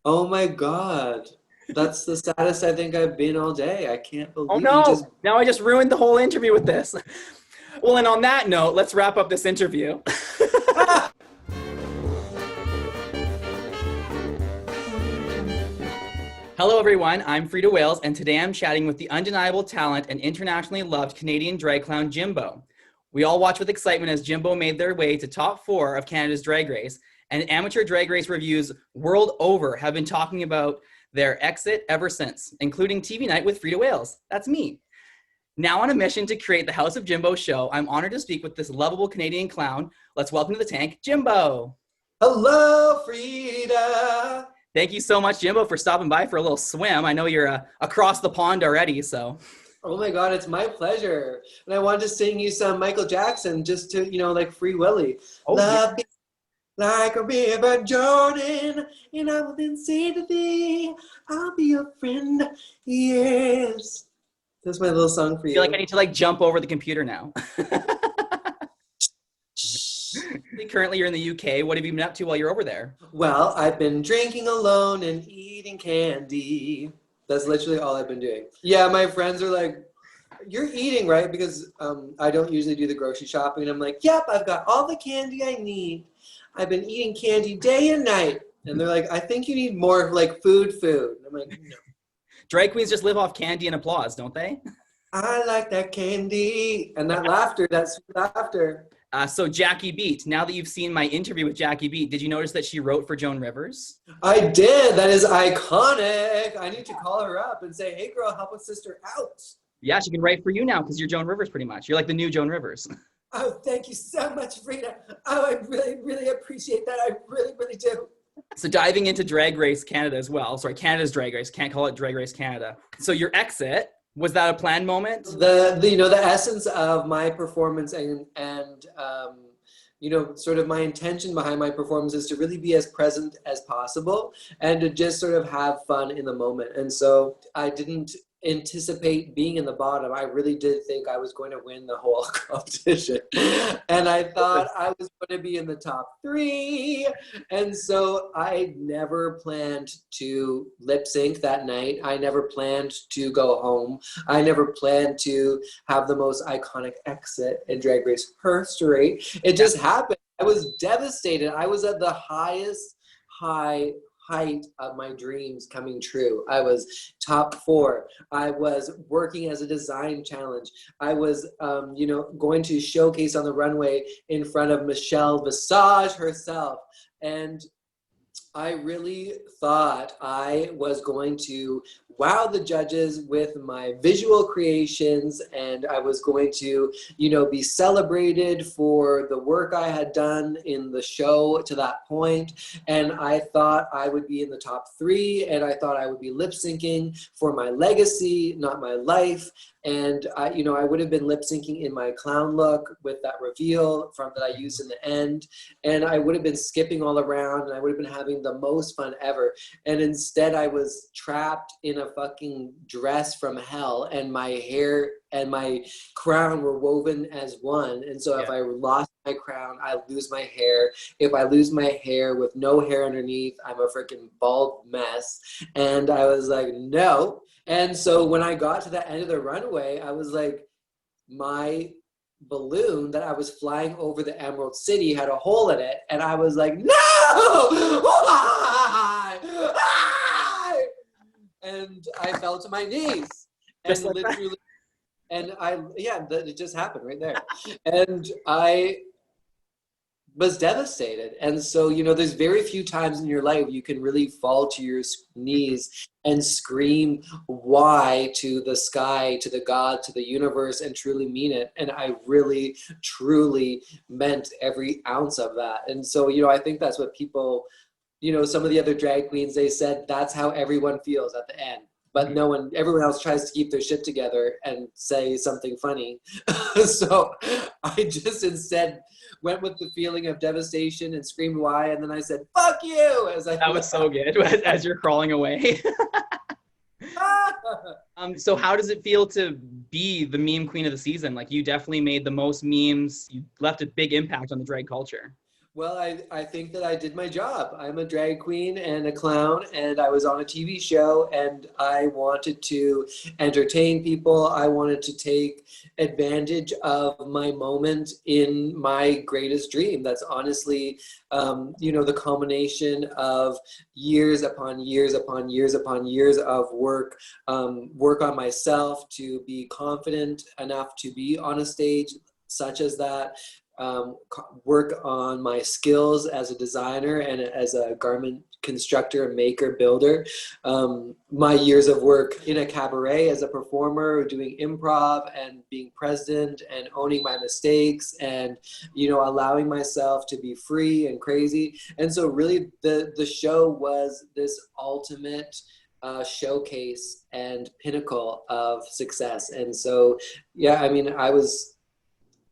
Oh my God. That's the saddest I think I've been all day. I can't Oh believe you just. no, now I just ruined the whole interview with this. Well, and on that note, let's wrap up this interview. Ah! Hello, everyone. I'm Freida Wales, and today I'm chatting with the undeniable talent and internationally loved Canadian drag clown Jimbo. We all watched with excitement as Jimbo made their way to top 4 of Canada's Drag Race, and amateur drag race reviews world over have been talking about their exit ever since, including TV Night with Freida Wales. That's me. Now on a mission to create the House of Jimbo show, I'm honored to speak with this lovable Canadian clown. Let's welcome to the tank, Jimbo. Hello, Frida. Thank you so much, Jimbo, for stopping by for a little swim. I know you're across the pond already, so. Oh my God, it's my pleasure. And I wanted to sing you some Michael Jackson just to, like Free Willy. Oh, yeah. Love me like a river Jordan, and I will then say to thee, I'll be your friend. Yes. That's my little song for I feel like I you. need to jump over the computer now. Currently, you're in the UK. What have you been up to while you're over there? Well, I've been drinking alone and eating candy. That's literally all I've been doing. Yeah, my friends are like, you're eating, right? Because I don't usually do the grocery shopping. And I'm like, yep, I've got all the candy I need. I've been eating candy day and night. And they're like, I think you need more food. And I'm like, no. Drag queens just live off candy and applause, don't they? I like that candy. And that laughter, that sweet laughter. So Jackie Beat, now that you've seen my interview with Jackie Beat, did you notice that she wrote for Joan Rivers? I did. That is iconic. I need to call her up and say, hey, girl, help a sister out. Yeah, she can write for you now because you're Joan Rivers pretty much. You're like the new Joan Rivers. Oh, thank you so much, Freida. Oh, I really, really appreciate that. I really, really do. So diving into Drag Race Canada as well. Sorry, Canada's Drag Race. Can't call it Drag Race Canada. So your exit, was that a planned moment? The essence of my performance and sort of my intention behind my performance is to really be as present as possible and to just sort of have fun in the moment. And so I didn't anticipate being in the bottom. I really did think I was going to win the whole competition. And I thought I was going to be in the top 3. And so I never planned to lip sync that night. I never planned to go home. I never planned to have the most iconic exit in Drag Race history. It just happened. I was devastated. I was at the highest height of my dreams coming true. I was top 4. I was working as a design challenge. I was, going to showcase on the runway in front of Michelle Visage herself. And I really thought I was going to wow the judges with my visual creations, and I was going to, be celebrated for the work I had done in the show to that point. And I thought I would be in the top 3, and I thought I would be lip syncing for my legacy, not my life. And I would have been lip syncing in my clown look with that reveal that I used in the end. And I would have been skipping all around, and I would have been having the most fun ever. And instead I was trapped in a fucking dress from hell, and my hair and my crown were woven as one. And so if I lost my crown, I lose my hair. If I lose my hair with no hair underneath, I'm a freaking bald mess. And I was like, no. And so when I got to the end of the runway, I was like, my balloon that I was flying over the Emerald City had a hole in it. And I was like, no! Why? Why? And I fell to my knees. And Like literally, it just happened right there. And I was devastated. And so, there's very few times in your life you can really fall to your knees and scream why to the sky, to the God, to the universe, and truly mean it. And I really, truly meant every ounce of that. And so, I think that's what people, some of the other drag queens, they said that's how everyone feels at the end. But everyone else tries to keep their shit together and say something funny. So I just instead went with the feeling of devastation and screamed why, and then I said, fuck you! That was so good as you're crawling away. So how does it feel to be the meme queen of the season? Like, you definitely made the most memes. You left a big impact on the drag culture. Well, I think that I did my job. I'm a drag queen and a clown, and I was on a TV show, and I wanted to entertain people. I wanted to take advantage of my moment in my greatest dream. That's honestly, the culmination of years upon years upon years upon years of work, work on myself to be confident enough to be on a stage such as that, work on my skills as a designer and as a garment constructor, maker, builder. My years of work in a cabaret as a performer, doing improv and being present and owning my mistakes and, allowing myself to be free and crazy. And so really the show was this ultimate showcase and pinnacle of success. And so, yeah, I mean, I was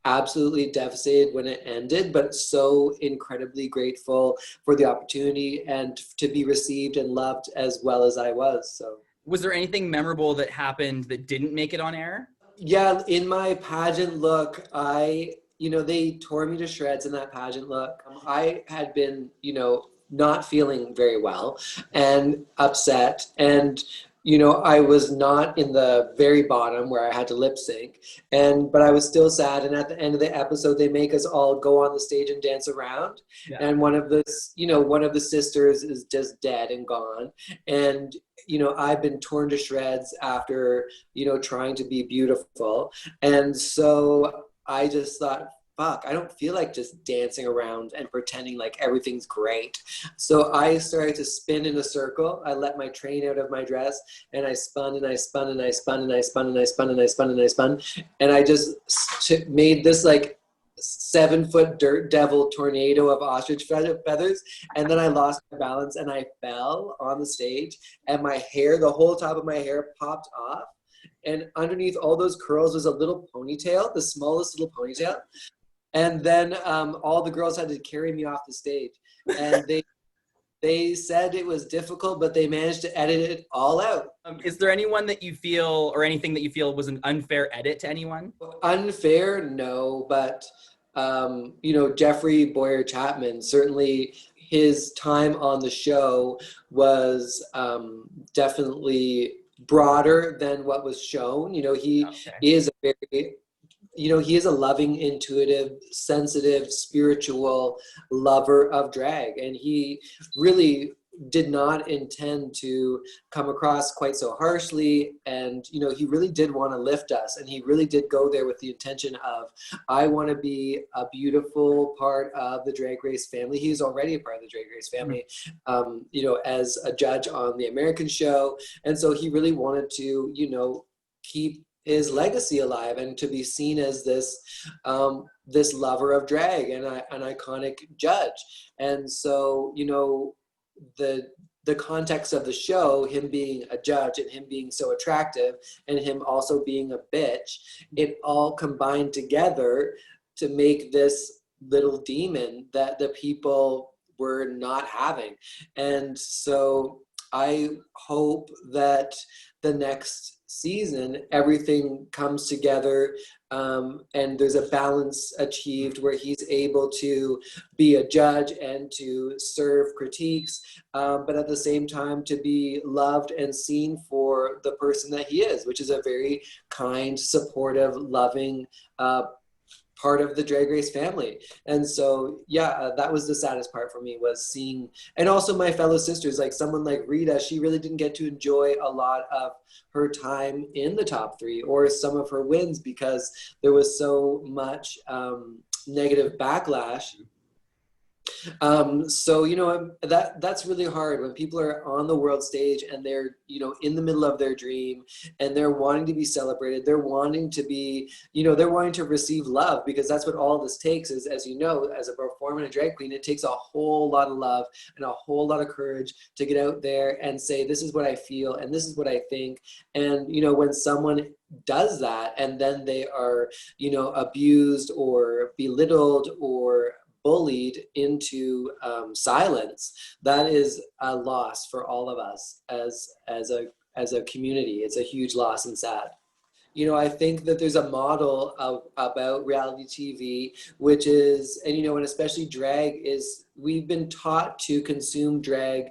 absolutely devastated when it ended, but so incredibly grateful for the opportunity and to be received and loved as well as I was. So, Was there anything memorable that happened that didn't make it on air? yeah, in my pageant look, they tore me to shreds in that pageant look. I had been, not feeling very well and upset. And, I was not in the very bottom where I had to lip sync. But I was still sad. And at the end of the episode, they make us all go on the stage and dance around. Yeah. And one of the sisters is just dead and gone. And, I've been torn to shreds after, trying to be beautiful. And so I just thought, fuck, I don't feel like just dancing around and pretending like everything's great. So I started to spin in a circle. I let my train out of my dress and I spun and I spun and I spun and I spun and I spun and I spun and I spun. And I just made this like 7-foot dirt devil tornado of ostrich feathers. And then I lost my balance and I fell on the stage and my hair, the whole top of my hair popped off. And underneath all those curls was a little ponytail, the smallest little ponytail. And then all the girls had to carry me off the stage. And they said it was difficult, but they managed to edit it all out. Is there anyone that you feel, or anything that you feel was an unfair edit to anyone? Unfair, no, but Jeffrey Bowyer Chapman, certainly his time on the show was definitely broader than what was shown. He is a very, he is a loving, intuitive, sensitive, spiritual lover of drag. And he really did not intend to come across quite so harshly. And, he really did want to lift us. And he really did go there with the intention of, I want to be a beautiful part of the Drag Race family. He's already a part of the Drag Race family, as a judge on the American show. And so he really wanted to, keep his legacy alive and to be seen as this this lover of drag and an iconic judge. And so, the context of the show, him being a judge and him being so attractive and him also being a bitch, it all combined together to make this little demon that the people were not having. And so I hope that the next season everything comes together and there's a balance achieved where he's able to be a judge and to serve critiques, but at the same time to be loved and seen for the person that he is, which is a very kind, supportive, loving part of the Drag Race family. And so, that was the saddest part for me, was seeing, and also my fellow sisters, like someone like Rita, she really didn't get to enjoy a lot of her time in the top 3 or some of her wins because there was so much negative backlash. So, that's really hard when people are on the world stage and they're, in the middle of their dream and they're wanting to be celebrated. They're wanting to be, they're wanting to receive love, because that's what all this takes is, as you know, as a performer and a drag queen, it takes a whole lot of love and a whole lot of courage to get out there and say, this is what I feel and this is what I think. And, when someone does that and then they are, abused or belittled or bullied into silence, that is a loss for all of us as a community. It's a huge loss and sad. I think that there's a model about reality TV, which is, and especially drag is, we've been taught to consume drag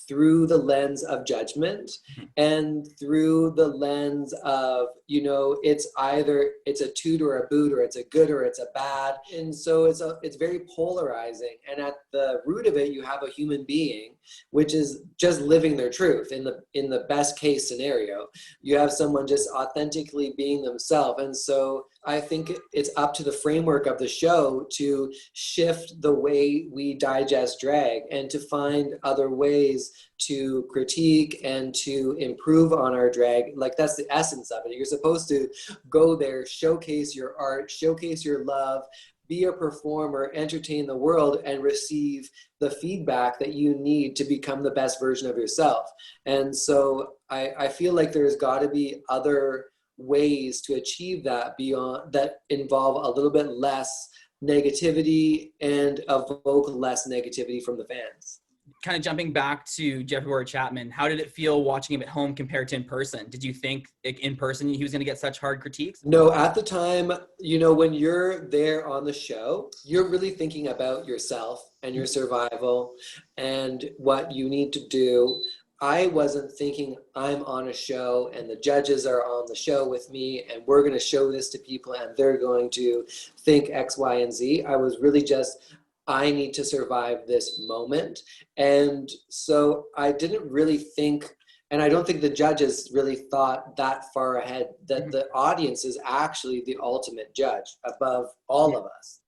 through the lens of judgment and through the lens of, it's either it's a toot or a boot, or it's a good or it's a bad. And so it's very polarizing. And at the root of it, you have a human being, which is just living their truth in the best case scenario. You have someone just authentically being themselves. And so I think it's up to the framework of the show to shift the way we digest drag and to find other ways to critique and to improve on our drag. Like, that's the essence of it. You're supposed to go there, showcase your art, showcase your love, be a performer, entertain the world, and receive the feedback that you need to become the best version of yourself. And so I feel like there's got to be other ways to achieve that beyond that, involve a little bit less negativity and evoke less negativity from the fans. Kind of jumping back to Jeffrey Bowyer Chapman, how did it feel watching him at home compared to in person? Did you think in person he was going to get such hard critiques? No, at the time, when you're there on the show, you're really thinking about yourself and your survival and what you need to do. I wasn't thinking I'm on a show and the judges are on the show with me and we're going to show this to people and they're going to think X, Y, and Z. I was really just, I need to survive this moment. And so I didn't really think, and I don't think the judges really thought that far ahead, that the audience is actually the ultimate judge above all of us.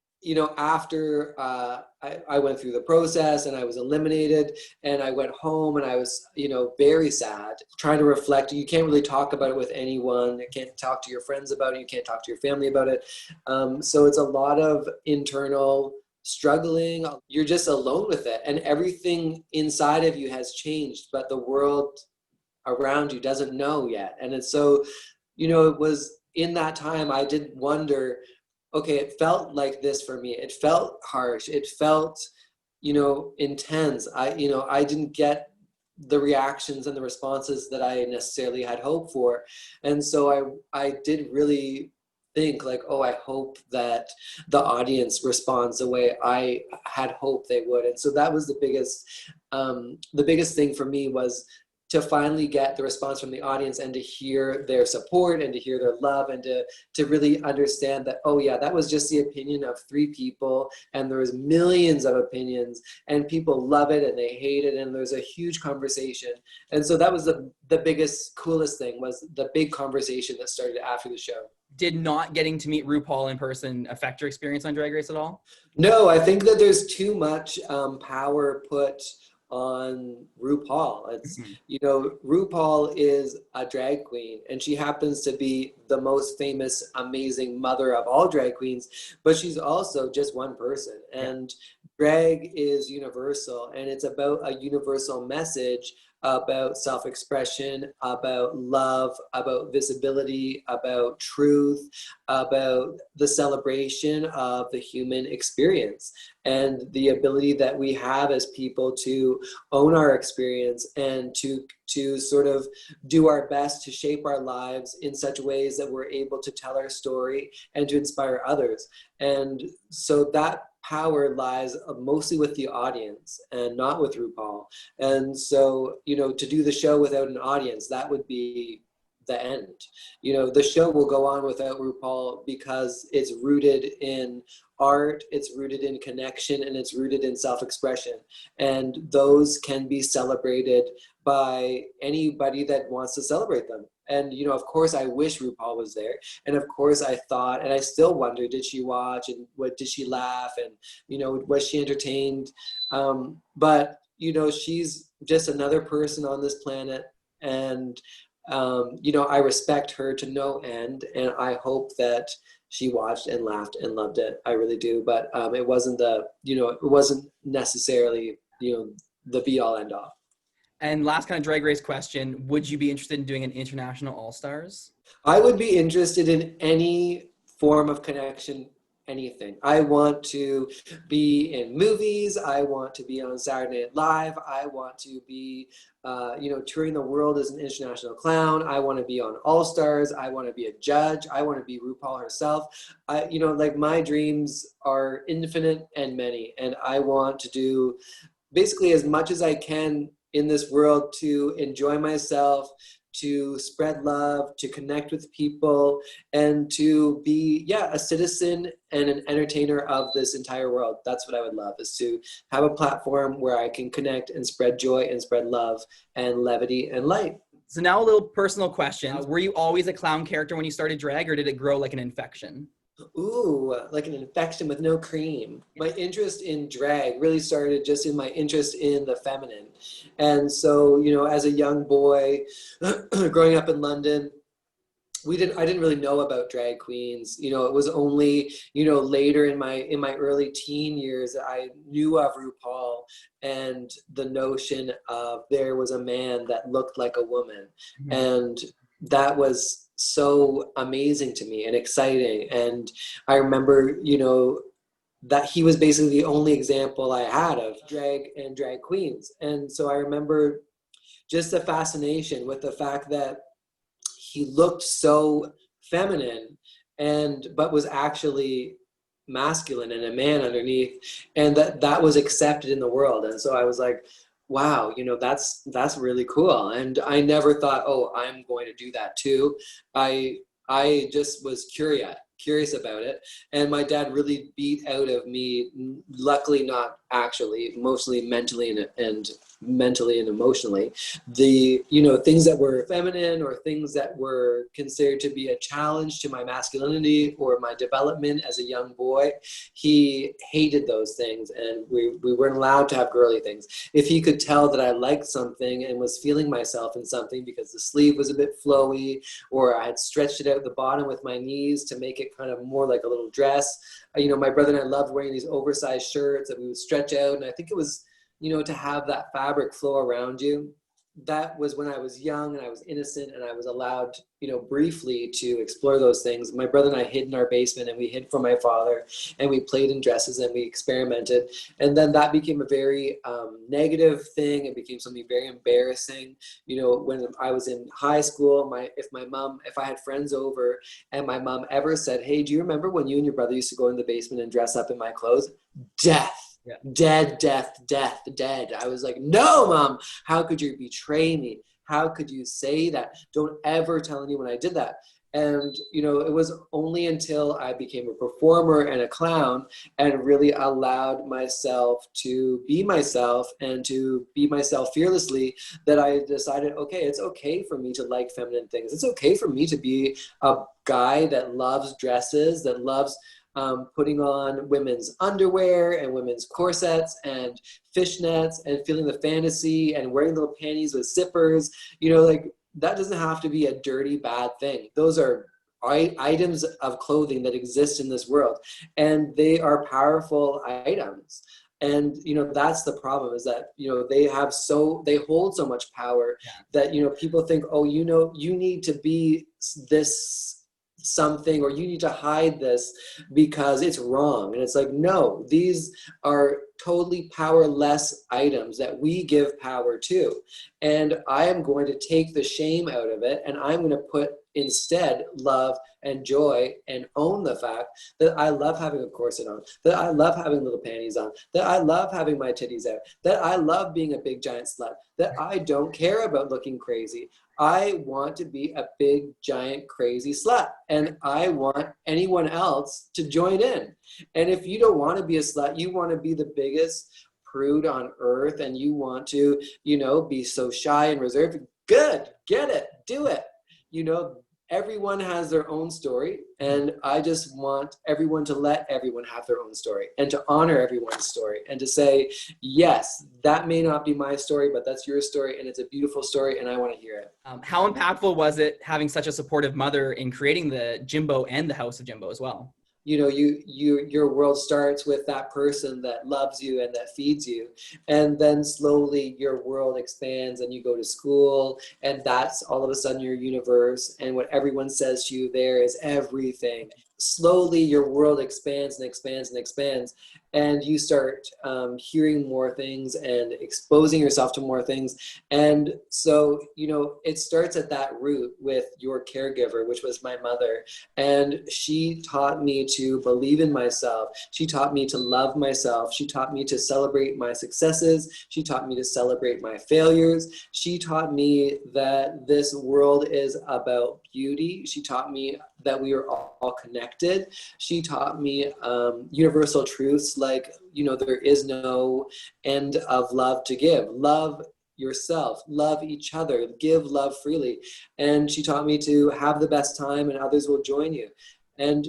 After I went through the process and I was eliminated and I went home and I was, very sad, trying to reflect. You can't really talk about it with anyone. You can't talk to your friends about it. You can't talk to your family about it. So it's a lot of internal struggling. You're just alone with it. And everything inside of you has changed, but the world around you doesn't know yet. And it's so, it was in that time I did wonder, okay, it felt like this for me. It felt harsh. It felt, intense. I didn't get the reactions and the responses that I necessarily had hoped for. And so I did really think like, oh, I hope that the audience responds the way I had hoped they would. And so that was the biggest thing for me, was to finally get the response from the audience and to hear their support and to hear their love and to really understand that, oh yeah, that was just the opinion of 3 people and there was millions of opinions and people love it and they hate it and there's a huge conversation. And so that was the biggest, coolest thing, was the big conversation that started after the show. Did not getting to meet RuPaul in person affect your experience on Drag Race at all? No, I think that there's too much power put on RuPaul. It's, RuPaul is a drag queen and she happens to be the most famous, amazing mother of all drag queens, but she's also just one person. And drag is universal, and it's about a universal message about self-expression, about love, about visibility, about truth, about the celebration of the human experience and the ability that we have as people to own our experience and to sort of do our best to shape our lives in such ways that we're able to tell our story and to inspire others. And so that power lies mostly with the audience and not with RuPaul. And so, to do the show without an audience, that would be the end. The show will go on without RuPaul because it's rooted in art, it's rooted in connection, and it's rooted in self-expression. And those can be celebrated by anybody that wants to celebrate them. And, of course, I wish RuPaul was there. And of course, I thought, and I still wonder, did she watch and what did she laugh? And, was she entertained? But, she's just another person on this planet. And, I respect her to no end. And I hope that she watched and laughed and loved it. I really do. But it wasn't it wasn't necessarily, the be all end all. And last kind of Drag Race question, would you be interested in doing an international All-Stars? I would be interested in any form of connection anything. I want to be in movies. I want to be on Saturday Night Live. I want to be, touring the world as an international clown. I want to be on All Stars. I want to be a judge. I want to be RuPaul herself. Like my dreams are infinite and many, and I want to do basically as much as I can in this world to enjoy myself, to spread love, to connect with people, and to be, a citizen and an entertainer of this entire world. That's what I would love, is to have a platform where I can connect and spread joy and spread love and levity and light. So now a little personal question. Were you always a clown character when you started drag, or did it grow like an infection? Ooh, like an infection with no cream. My interest in drag really started just in my interest in the feminine. And so, as a young boy growing up in London, I didn't really know about drag queens. It was only, later in my early teen years that I knew of RuPaul and the notion of there was a man that looked like a woman. Mm-hmm. And that was so amazing to me and exciting. And I remember, that he was basically the only example I had of drag and drag queens. And so I remember just the fascination with the fact that he looked so feminine but was actually masculine and a man underneath, and that was accepted in the world. And so I was like, wow, that's really cool. And I never thought, oh, I'm going to do that too. I just was curious about it. And my dad really beat out of me, luckily not actually, mostly mentally and emotionally, the things that were feminine or things that were considered to be a challenge to my masculinity or my development as a young boy. He hated those things, and we weren't allowed to have girly things. If he could tell that I liked something and was feeling myself in something because the sleeve was a bit flowy, or I had stretched it out the bottom with my knees to make it kind of more like a little dress. My brother and I loved wearing these oversized shirts that we would stretch out, and I think it was to have that fabric flow around you. That was when I was young and I was innocent and I was allowed, briefly to explore those things. My brother and I hid in our basement, and we hid from my father, and we played in dresses and we experimented. And then that became a very negative thing. It became something very embarrassing. When I was in high school, if I had friends over and my mom ever said, hey, do you remember when you and your brother used to go in the basement and dress up in my clothes? Death. Yeah. Dead. I was like, no, Mom, how could you betray me? How could you say that? Don't ever tell anyone I did that. And, it was only until I became a performer and a clown and really allowed myself to be myself and to be myself fearlessly that I decided, okay, it's okay for me to like feminine things. It's okay for me to be a guy that loves dresses, that loves putting on women's underwear and women's corsets and fishnets and feeling the fantasy and wearing little panties with zippers. That doesn't have to be a dirty, bad thing. Those are items of clothing that exist in this world, and they are powerful items. And, that's the problem, is that, they hold so much power that, people think, oh, you need to be this something, or you need to hide this because it's wrong. And it's like, no, these are totally powerless items that we give power to. And I am going to take the shame out of it, and I'm going to put instead love and joy, and own the fact that I love having a corset on, that I love having little panties on, that I love having my titties out, that I love being a big giant slut, that I don't care about looking crazy. I want to be a big giant crazy slut, and I want anyone else to join in. And if you don't want to be a slut, you want to be the biggest prude on earth, and you want to, be so shy and reserved, good, get it, do it. Everyone has their own story, and I just want everyone to let everyone have their own story, and to honor everyone's story, and to say, yes, that may not be my story, but that's your story, and it's a beautiful story, and I want to hear it. How impactful was it having such a supportive mother in creating the Jimbo and the House of Jimbo as well? Your world starts with that person that loves you and that feeds you, and then slowly your world expands, and you go to school, and that's all of a sudden your universe, and what everyone says to you there is everything. slowly your world expands and expands and expands, and you start hearing more things and exposing yourself to more things. And so, it starts at that root with your caregiver, which was my mother. And she taught me to believe in myself. She taught me to love myself. She taught me to celebrate my successes. She taught me to celebrate my failures. She taught me that this world is about beauty. She taught me that we are all connected. She taught me universal truths like, there is no end of love to give. Love yourself, love each other, give love freely. And she taught me to have the best time and others will join you. And,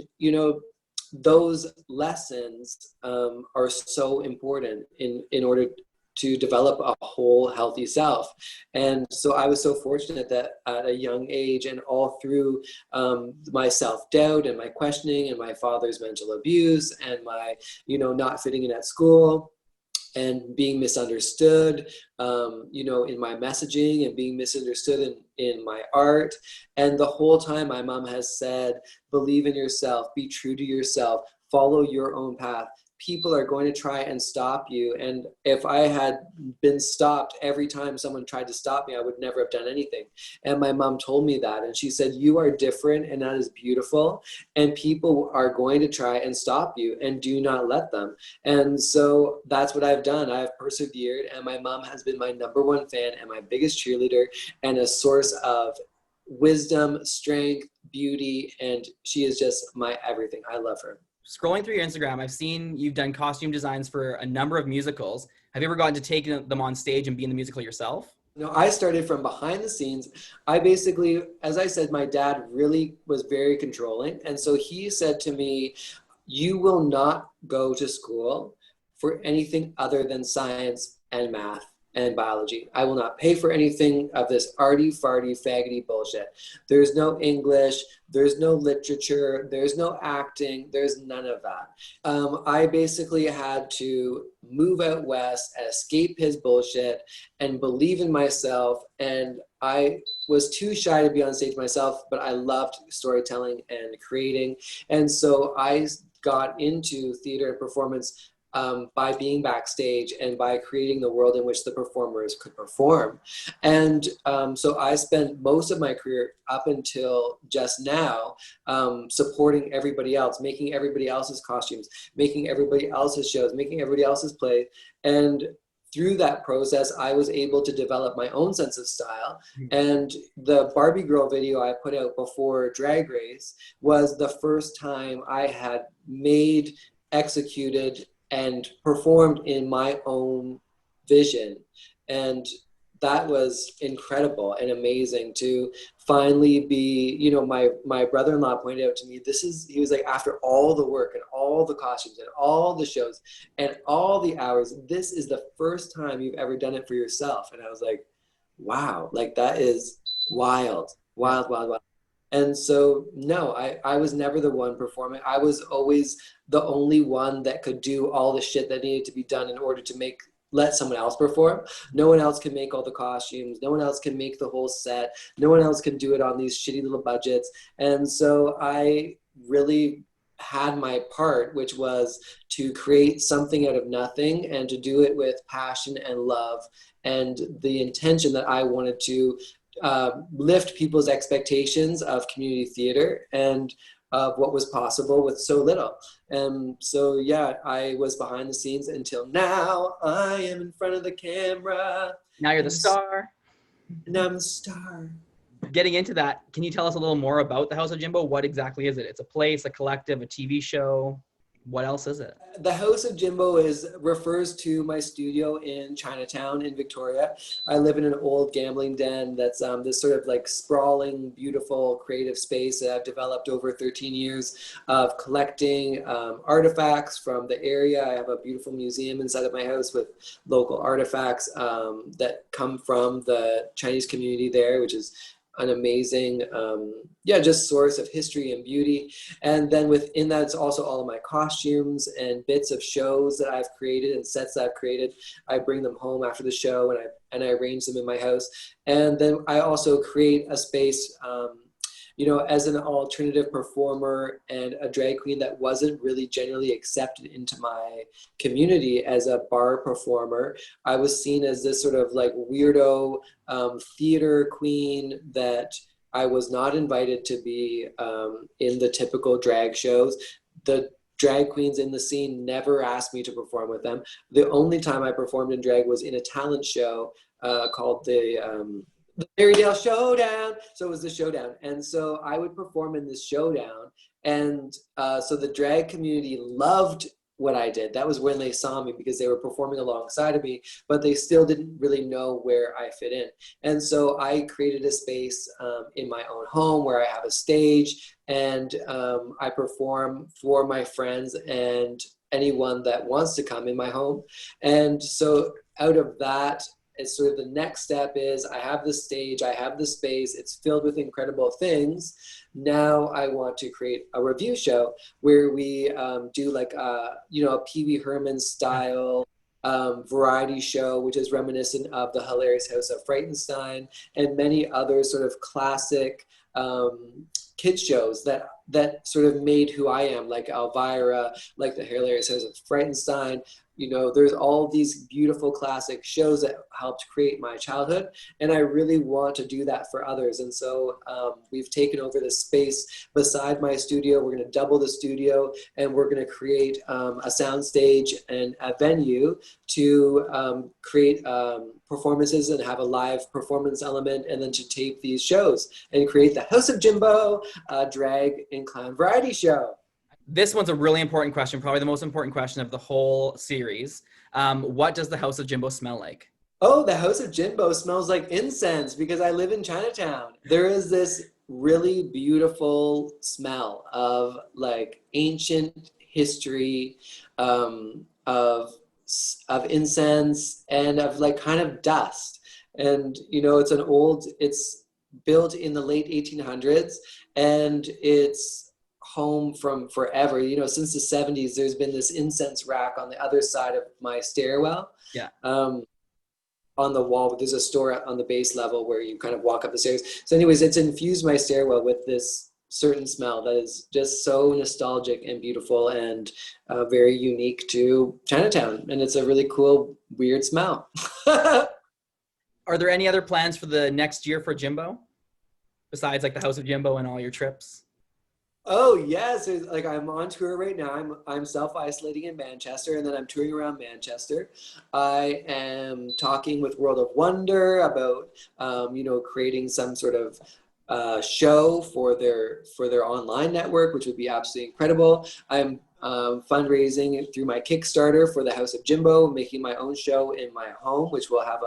those lessons are so important in order to develop a whole healthy self. And so I was so fortunate that at a young age and all through my self-doubt and my questioning and my father's mental abuse and my, not fitting in at school and being misunderstood, in my messaging and being misunderstood in my art. And the whole time my mom has said, believe in yourself, be true to yourself, follow your own path. People are going to try and stop you. And if I had been stopped every time someone tried to stop me, I would never have done anything. And my mom told me that. And she said, you are different and that is beautiful. And people are going to try and stop you and do not let them. And so that's what I've done. I've persevered, and my mom has been my number one fan and my biggest cheerleader and a source of wisdom, strength, beauty. And she is just my everything. I love her. Scrolling through your Instagram, I've seen you've done costume designs for a number of musicals. Have you ever gotten to take them on stage and be in the musical yourself? I started from behind the scenes. I basically, as I said, my dad really was very controlling. And so he said to me, you will not go to school for anything other than science and math and biology. I will not pay for anything of this arty, farty, faggoty bullshit. There's no English, there's no literature, there's no acting, there's none of that. I basically had to move out west and escape his bullshit and believe in myself. And I was too shy to be on stage myself, but I loved storytelling and creating. And so I got into theater and performance by being backstage and by creating the world in which the performers could perform. And so I spent most of my career up until just now supporting everybody else, making everybody else's costumes, making everybody else's shows, making everybody else's plays. And through that process, I was able to develop my own sense of style. And the Barbie Girl video I put out before Drag Race was the first time I had made, executed, and performed in my own vision. And that was incredible and amazing to finally be, my brother-in-law pointed out to me, he was like, after all the work and all the costumes and all the shows and all the hours, this is the first time you've ever done it for yourself. And I was like, wow, like that is wild, wild, wild, wild. And so, no, I was never the one performing. I was always the only one that could do all the shit that needed to be done in order to let someone else perform. No one else can make all the costumes. No one else can make the whole set. No one else can do it on these shitty little budgets. And so I really had my part, which was to create something out of nothing and to do it with passion and love and the intention that I wanted to lift people's expectations of community theater and of what was possible with so little. And so, yeah, I was behind the scenes until now. I am in front of the camera. Now you're the star. Now I'm the star. Getting into that, can you tell us a little more about the House of Jimbo? What exactly is it? It's a place, a collective, a TV show. What else is it? The House of Jimbo refers to my studio in Chinatown in Victoria. I live in an old gambling den that's this sort of like sprawling, beautiful, creative space that I've developed over 13 years of collecting artifacts from the area. I have a beautiful museum inside of my house with local artifacts that come from the Chinese community there, which is an amazing, just source of history and beauty. And then within that, it's also all of my costumes and bits of shows that I've created and sets that I've created. I bring them home after the show and I arrange them in my house. And then I also create a space, as an alternative performer and a drag queen that wasn't really generally accepted into my community as a bar performer, I was seen as this sort of like weirdo theater queen that I was not invited to be in the typical drag shows. The drag queens in the scene never asked me to perform with them. The only time I performed in drag was in a talent show called the Berrydale Showdown. So it was the Showdown. And so I would perform in this Showdown. And so the drag community loved what I did. That was when they saw me, because they were performing alongside of me, but they still didn't really know where I fit in. And so I created a space in my own home where I have a stage, and I perform for my friends and anyone that wants to come in my home. And so out of that, it's sort of the next step is I have the stage, I have the space, it's filled with incredible things. Now I want to create a review show where we do like a Pee Wee Herman style variety show, which is reminiscent of the hilarious House of Frightenstein and many other sort of classic kids shows that sort of made who I am, like Elvira, like the hilarious House of Frightenstein. There's all these beautiful classic shows that helped create my childhood, and I really want to do that for others. And so we've taken over the space beside my studio. We're going to double the studio, and we're going to create a sound stage and a venue to create performances and have a live performance element, and then to tape these shows and create the House of Jimbo drag and clown variety show. This one's a really important question, probably the most important question of the whole series. What does the House of Jimbo smell like? Oh, the House of Jimbo smells like incense because I live in Chinatown. There is this really beautiful smell of like ancient history, of incense, and of like kind of dust. And it's built in the late 1800s, and it's home from forever. Since the 70s, there's been this incense rack on the other side of my stairwell. Yeah. On the wall, there's a store on the base level where you kind of walk up the stairs. So anyways, it's infused my stairwell with this certain smell that is just so nostalgic and beautiful and very unique to Chinatown. And it's a really cool, weird smell. Are there any other plans for the next year for Jimbo? Besides like the House of Jimbo and all your trips? Oh yes, like I'm on tour right now. I'm self-isolating in Manchester, and then I'm touring around Manchester. I am talking with World of Wonder about creating some sort of show for their online network, which would be absolutely incredible. I'm fundraising through my Kickstarter for the House of Jimbo, making my own show in my home, which will have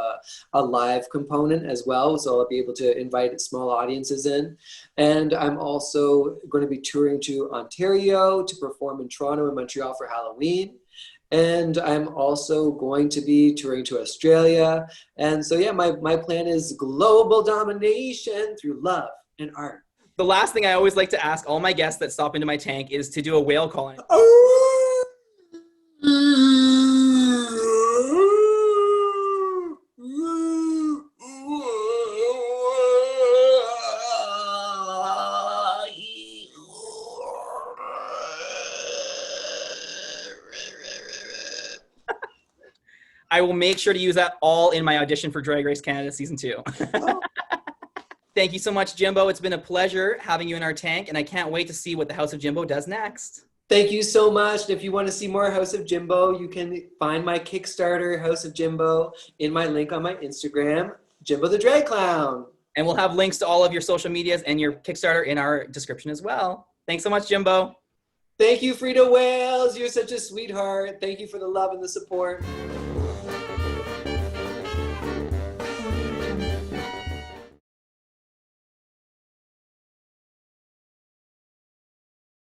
a live component as well. So I'll be able to invite small audiences in. And I'm also going to be touring to Ontario to perform in Toronto and Montreal for Halloween. And I'm also going to be touring to Australia. And so, yeah, my plan is global domination through love and art. The last thing I always like to ask all my guests that stop into my tank is to do a whale calling. I will make sure to use that all in my audition for Drag Race Canada Season 2. Thank you so much, Jimbo. It's been a pleasure having you in our tank, and I can't wait to see what the House of Jimbo does next. Thank you so much. And if you want to see more House of Jimbo, you can find my Kickstarter, House of Jimbo, in my link on my Instagram, Jimbo the Drag Clown. And we'll have links to all of your social medias and your Kickstarter in our description as well. Thanks so much, Jimbo. Thank you, Freida Wales. You're such a sweetheart. Thank you for the love and the support.